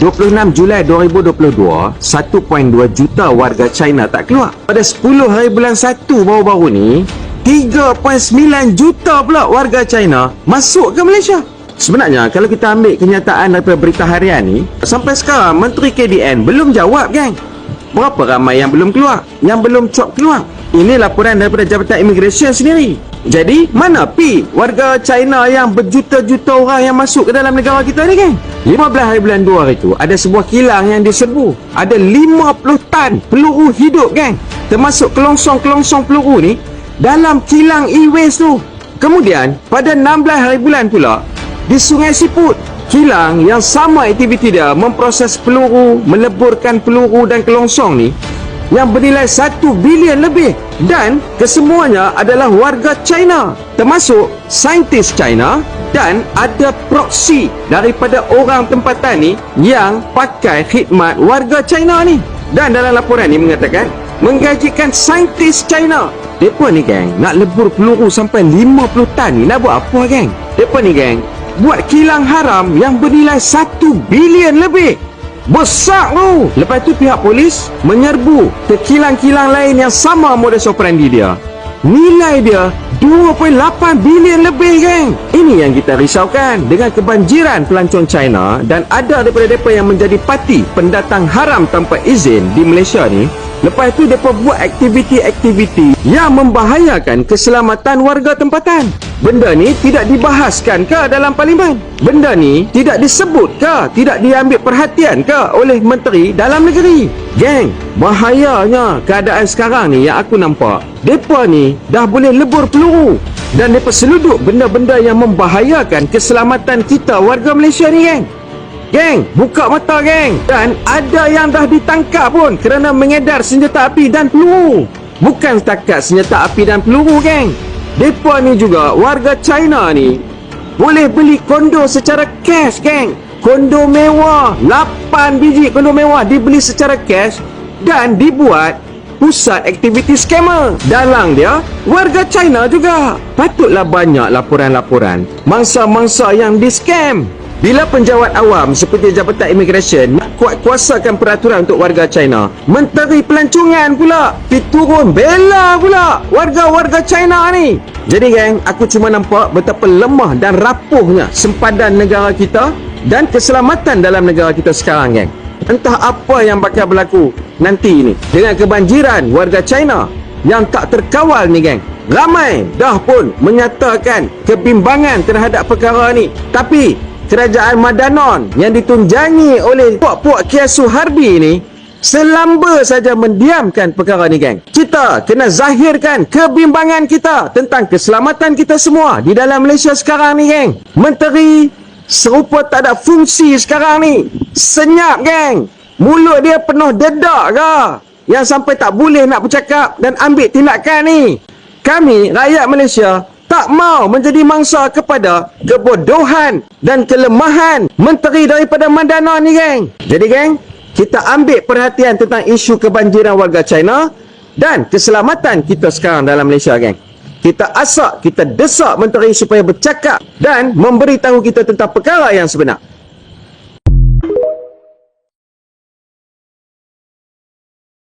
26 Julai 2022, 1.2 juta warga China tak keluar. Pada 10 hari bulan 1 baru-baru ni, 3.9 juta pula warga China masuk ke Malaysia. Sebenarnya kalau kita ambil kenyataan daripada berita harian ni, sampai sekarang Menteri KDN belum jawab, geng. Berapa ramai yang belum keluar, yang belum cop keluar? Ini laporan daripada Jabatan Immigration sendiri. Jadi, mana pi warga China yang berjuta-juta orang yang masuk ke dalam negara kita ni, geng? 15 hari bulan 2 hari tu, ada sebuah kilang yang diserbu. Ada 50 tan peluru hidup, geng. Termasuk kelongsong-kelongsong peluru ni dalam kilang e-waste tu. Kemudian, pada 16 hari bulan pula, di Sungai Siput, kilang yang sama aktiviti dia memproses peluru, meleburkan peluru dan kelongsong ni, yang bernilai 1 bilion lebih, dan kesemuanya adalah warga China, termasuk saintis China, dan ada proksi daripada orang tempatan ni yang pakai khidmat warga China ni. Dan dalam laporan ni mengatakan menggajikan saintis China. Depa ni, geng, nak lebur peluru sampai 50 tan ni nak buat apa, geng? Depa ni, geng, buat kilang haram yang bernilai 1 bilion lebih. Besar tu. Lepas tu pihak polis menyerbu ke kilang-kilang lain yang sama modus operandi dia. Nilai dia 2.8 bilion lebih, geng. Ini yang kita risaukan dengan kebanjiran pelancong China, dan ada daripada mereka yang menjadi parti pendatang haram tanpa izin di Malaysia ni. Lepas tu mereka buat aktiviti-aktiviti yang membahayakan keselamatan warga tempatan. Benda ni tidak dibahaskan ke dalam parlimen? Benda ni tidak disebut ke? Tidak diambil perhatian ke oleh menteri dalam negeri? Geng, bahayanya keadaan sekarang ni yang aku nampak. Mereka ni dah boleh lebur peluru, dan mereka seluduk benda-benda yang membahayakan keselamatan kita warga Malaysia ni, geng. Geng, buka mata, geng. Dan ada yang dah ditangkap pun kerana mengedar senjata api dan peluru. Bukan setakat senjata api dan peluru, geng. Mereka ni juga, warga China ni, boleh beli kondo secara cash, geng. Kondo mewah, 8 biji kondo mewah dibeli secara cash dan dibuat pusat aktiviti skamer. Dalang dia warga China juga. Patutlah banyak laporan-laporan mangsa-mangsa yang di-scam. Bila penjawat awam seperti Jabatan Immigration nak kuat-kuasakan peraturan untuk warga China, Menteri Pelancongan pula turun bela pula warga-warga China ni. Jadi, geng, aku cuma nampak betapa lemah dan rapuhnya sempadan negara kita dan keselamatan dalam negara kita sekarang, geng. Entah apa yang bakal berlaku nanti ni dengan kebanjiran warga China yang tak terkawal ni, geng. Ramai dah pun menyatakan kebimbangan terhadap perkara ni. Tapi Kerajaan Madanon yang ditunjangi oleh puak-puak kiasu harbi ni selamba saja mendiamkan perkara ni, geng. Kita kena zahirkan kebimbangan kita tentang keselamatan kita semua di dalam Malaysia sekarang ni, geng. Menteri serupa tak ada fungsi sekarang ni. Senyap, geng. Mulut dia penuh dedak ke yang sampai tak boleh nak bercakap dan ambil tindakan ni. Kami, rakyat Malaysia, tak mau menjadi mangsa kepada kebodohan dan kelemahan menteri daripada Madanon ni, geng. Jadi, geng, kita ambil perhatian tentang isu kebanjiran warga China dan keselamatan kita sekarang dalam Malaysia, geng. Kita asak, kita desak menteri supaya bercakap dan memberitahu kita tentang perkara yang sebenar.